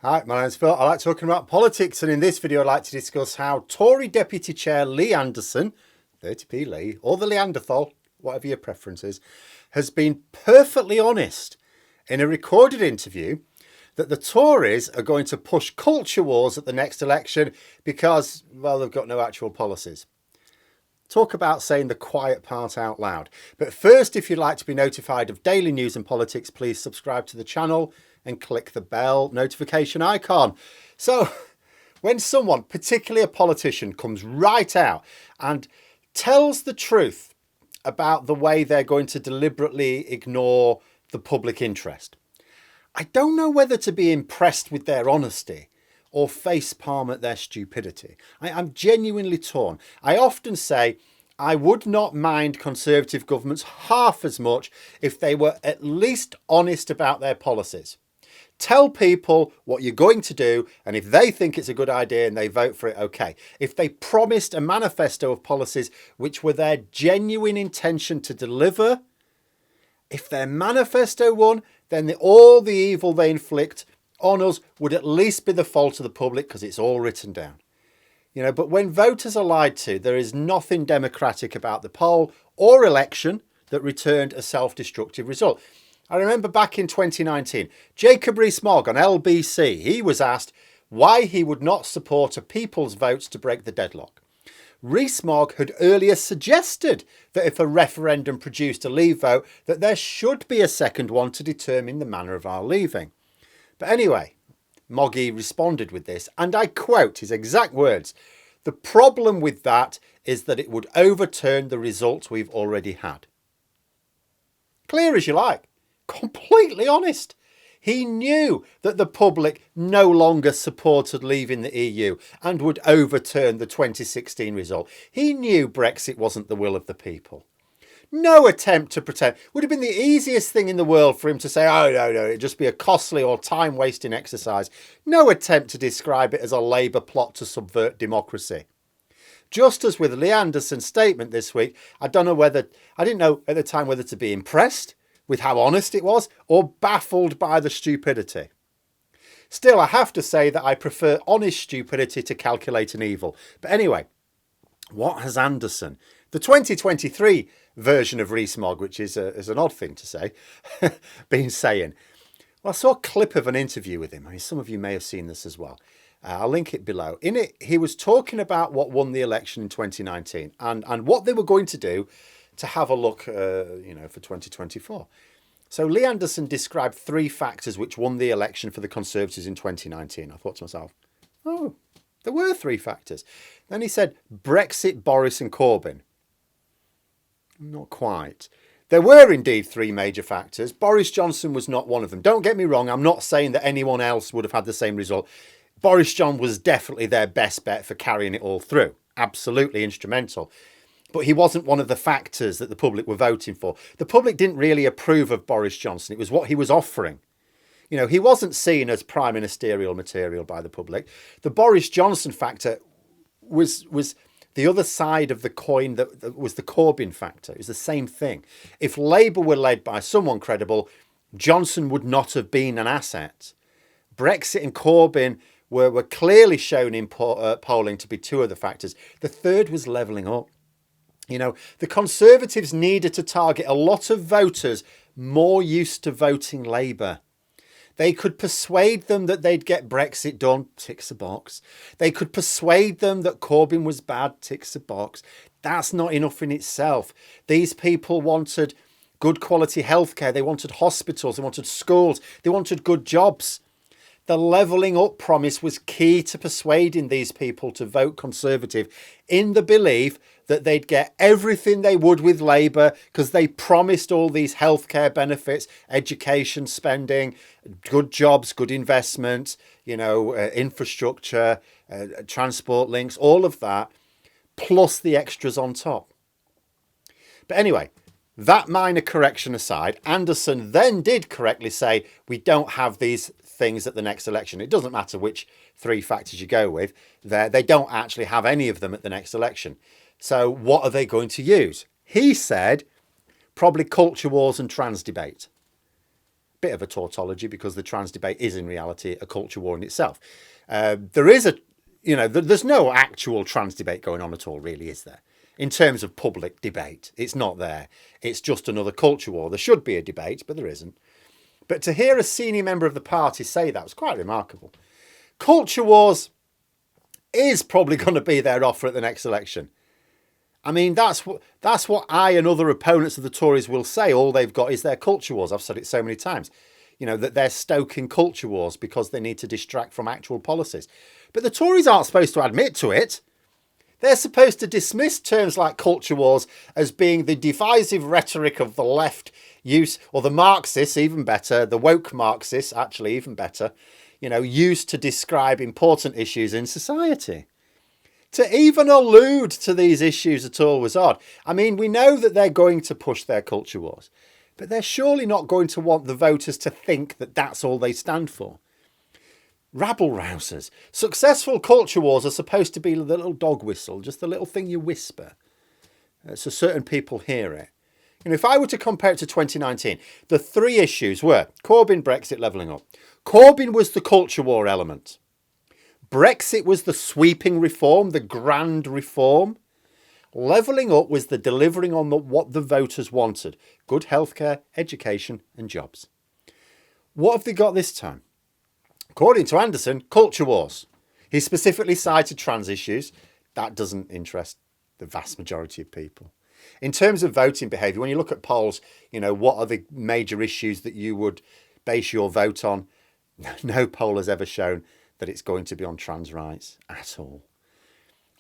Hi, my name's Phil. I like talking about politics, and in this video I'd like to discuss how Tory Deputy Chair Lee Anderson, 30p Lee, or the Leanderthal, whatever your preference is, has been perfectly honest in a recorded interview that the Tories are going to push culture wars at the next election because, well, they've got no actual policies. Talk about saying the quiet part out loud. But first, if you'd like to be notified of daily news and politics, please subscribe to the channel and click the bell notification icon. So when someone, particularly a politician, comes right out and tells the truth about the way they're going to deliberately ignore the public interest, I don't know whether to be impressed with their honesty or facepalm at their stupidity. I'm genuinely torn. I often say I would not mind Conservative governments half as much if they were at least honest about their policies. Tell people what you're going to do, and if they think it's a good idea and they vote for it, okay. If they promised a manifesto of policies which were their genuine intention to deliver, if their manifesto won, then all the evil they inflict on us would at least be the fault of the public because it's all written down. You know, but when voters are lied to, there is nothing democratic about the poll or election that returned a self-destructive result. I remember back in 2019, Jacob Rees-Mogg on LBC, he was asked why he would not support a people's vote to break the deadlock. Rees-Mogg had earlier suggested that if a referendum produced a leave vote, that there should be a second one to determine the manner of our leaving. But anyway, Moggy responded with this, and I quote his exact words: "The problem with that is that it would overturn the results we've already had." Clear as you like. Completely honest. He knew that the public no longer supported leaving the EU and would overturn the 2016 result. He knew Brexit wasn't the will of the people. No attempt to pretend. Would have been the easiest thing in the world for him to say, oh, no, it'd just be a costly or time-wasting exercise. No attempt to describe it as a Labour plot to subvert democracy. Just as with Lee Anderson's statement this week, I didn't know at the time whether to be impressed with how honest it was or baffled by the stupidity. Still, I have to say that I prefer honest stupidity to calculating evil. But anyway, what has Anderson, the 2023 version of Rees-Mogg, which is an odd thing to say, been saying? Well, I saw a clip of an interview with him. I mean, some of you may have seen this as well. I'll link it below. In it, he was talking about what won the election in 2019 and what they were going to do to have a look, for 2024. So Lee Anderson described three factors which won the election for the Conservatives in 2019. I thought to myself, oh, there were three factors. Then he said Brexit, Boris and Corbyn. Not quite. There were indeed three major factors. Boris Johnson was not one of them. Don't get me wrong. I'm not saying that anyone else would have had the same result. Boris Johnson was definitely their best bet for carrying it all through. Absolutely instrumental. But he wasn't one of the factors that the public were voting for. The public didn't really approve of Boris Johnson. It was what he was offering. You know, he wasn't seen as prime ministerial material by the public. The Boris Johnson factor was the other side of the coin that was the Corbyn factor. It was the same thing. If Labour were led by someone credible, Johnson would not have been an asset. Brexit and Corbyn were clearly shown in polling to be two of the factors. The third was levelling up. You know, the Conservatives needed to target a lot of voters more used to voting Labour. They could persuade them that they'd get Brexit done, ticks a box. They could persuade them that Corbyn was bad, ticks a box. That's not enough in itself. These people wanted good quality healthcare. They wanted hospitals. They wanted schools. They wanted good jobs. The levelling up promise was key to persuading these people to vote Conservative in the belief that they'd get everything they would with Labour because they promised all these healthcare benefits, education spending, good jobs, good investment, infrastructure, transport links, all of that, plus the extras on top. But anyway, that minor correction aside, Anderson then did correctly say we don't have these things at the next election. It doesn't matter which three factors you go with. They don't actually have any of them at the next election. So what are they going to use? He said probably culture wars and trans debate. bit of a tautology because the trans debate is in reality a culture war in itself. There's no actual trans debate going on at all, really, is there? In terms of public debate, it's not there. It's just another culture war. There should be a debate, but there isn't. But to hear a senior member of the party say that was quite remarkable. Culture wars is probably going to be their offer at the next election. I mean, that's what I and other opponents of the Tories will say. All they've got is their culture wars. I've said it so many times. That they're stoking culture wars because they need to distract from actual policies. But the Tories aren't supposed to admit to it. They're supposed to dismiss terms like culture wars as being the divisive rhetoric of the left use, or the Marxists, even better, the woke Marxists, actually even better, used to describe important issues in society. To even allude to these issues at all was odd. I mean, we know that they're going to push their culture wars, but they're surely not going to want the voters to think that that's all they stand for. Rabble-rousers. Successful culture wars are supposed to be the little dog whistle, just the little thing you whisper, so certain people hear it. If I were to compare it to 2019, the three issues were Corbyn, Brexit, levelling up. Corbyn was the culture war element. Brexit was the sweeping reform, the grand reform. Levelling up was the delivering on what the voters wanted. Good healthcare, education and jobs. What have they got this time? According to Anderson, culture wars. He specifically cited trans issues. That doesn't interest the vast majority of people. In terms of voting behaviour, when you look at polls, what are the major issues that you would base your vote on? No poll has ever shown that it's going to be on trans rights at all.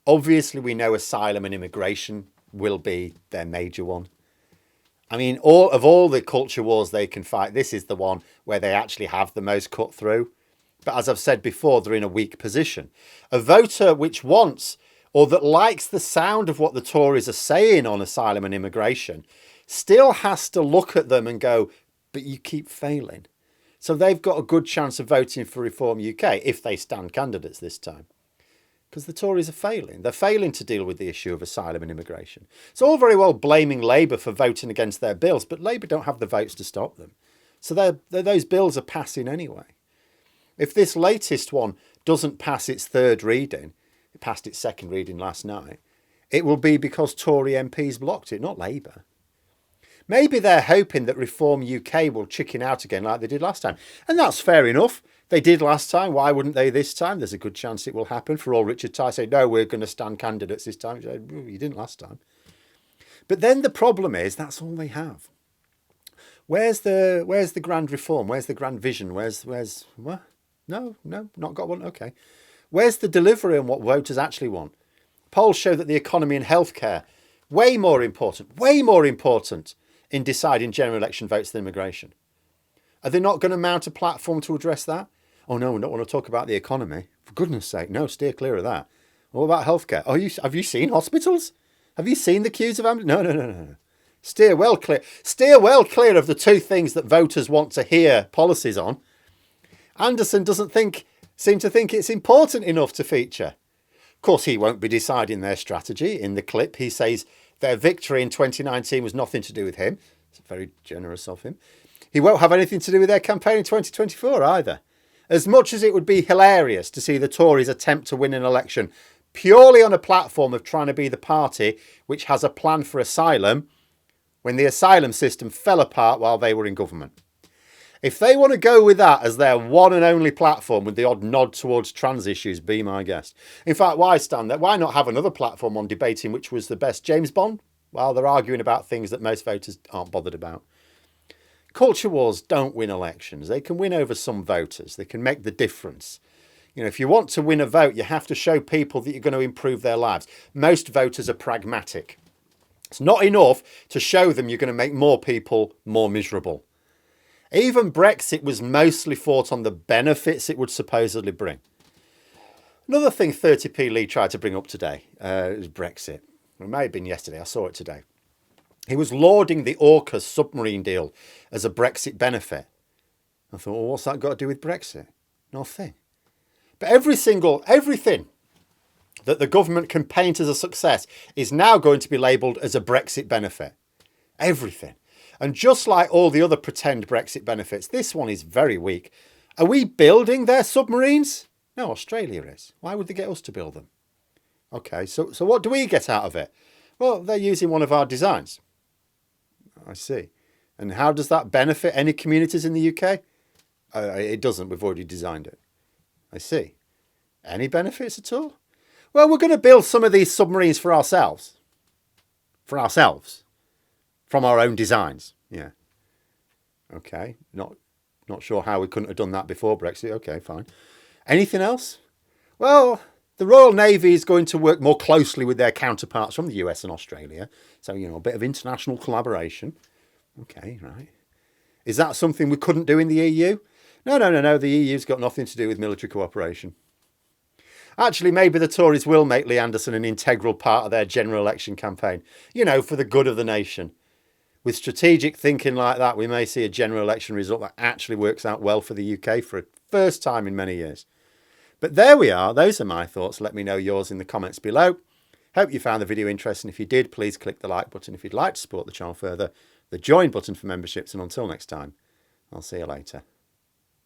Obviously, we know asylum and immigration will be their major one. I mean, all the culture wars they can fight, this is the one where they actually have the most cut through. But as I've said before, they're in a weak position. A voter which wants or that likes the sound of what the Tories are saying on asylum and immigration still has to look at them and go, but you keep failing. So they've got a good chance of voting for Reform UK if they stand candidates this time. Because the Tories are failing. They're failing to deal with the issue of asylum and immigration. It's all very well blaming Labour for voting against their bills, but Labour don't have the votes to stop them. So those bills are passing anyway. If this latest one doesn't pass its third reading, it passed its second reading last night, it will be because Tory MPs blocked it, not Labour. Maybe they're hoping that Reform UK will chicken out again like they did last time. And that's fair enough. They did last time. Why wouldn't they this time? There's a good chance it will happen. For all Richard Tye say, no, we're going to stand candidates this time. You didn't last time. But then the problem is that's all they have. Where's the grand reform? Where's the grand vision? Where's what? No, not got one. Okay. Where's the delivery on what voters actually want? Polls show that the economy and healthcare, way more important in deciding general election votes than immigration. Are they not going to mount a platform to address that? Oh no, we don't want to talk about the economy. For goodness sake, no, steer clear of that. What about healthcare? Have you seen hospitals? Have you seen the queues of ambulances? No. Steer well clear of the two things that voters want to hear policies on. Anderson doesn't seem to think it's important enough to feature. Of course, he won't be deciding their strategy. In the clip, he says their victory in 2019 was nothing to do with him. It's very generous of him. He won't have anything to do with their campaign in 2024 either. As much as it would be hilarious to see the Tories attempt to win an election purely on a platform of trying to be the party which has a plan for asylum when the asylum system fell apart while they were in government. If they want to go with that as their one and only platform with the odd nod towards trans issues, be my guest. In fact, why stand there? Why not have another platform on debating which was the best James Bond while they're arguing about things that most voters aren't bothered about? Culture wars don't win elections. They can win over some voters. They can make the difference. If you want to win a vote, you have to show people that you're going to improve their lives. Most voters are pragmatic. It's not enough to show them you're going to make more people more miserable. Even Brexit was mostly fought on the benefits it would supposedly bring. Another thing 30p Lee tried to bring up today is Brexit. It may have been yesterday. I saw it today. He was lauding the AUKUS submarine deal as a Brexit benefit. I thought, well, what's that got to do with Brexit? Nothing. But everything that the government can paint as a success is now going to be labelled as a Brexit benefit. Everything. And just like all the other pretend Brexit benefits, this one is very weak. Are we building their submarines? No, Australia is. Why would they get us to build them? Okay, so what do we get out of it? Well, they're using one of our designs. I see. And how does that benefit any communities in the UK? It doesn't. We've already designed it. I see. Any benefits at all? Well, we're going to build some of these submarines for ourselves. For ourselves. From our own designs. Yeah. Okay. Not sure how we couldn't have done that before Brexit. Okay, fine. Anything else? Well, the Royal Navy is going to work more closely with their counterparts from the US and Australia. So, a bit of international collaboration. Okay, right. Is that something we couldn't do in the EU? No. The EU's got nothing to do with military cooperation. Actually, maybe the Tories will make Lee Anderson an integral part of their general election campaign. For the good of the nation. With strategic thinking like that, we may see a general election result that actually works out well for the UK for a first time in many years. But there we are. Those are my thoughts. Let me know yours in the comments below. Hope you found the video interesting. If you did, please click the like button. If you'd like to support the channel further, the join button for memberships. And until next time, I'll see you later.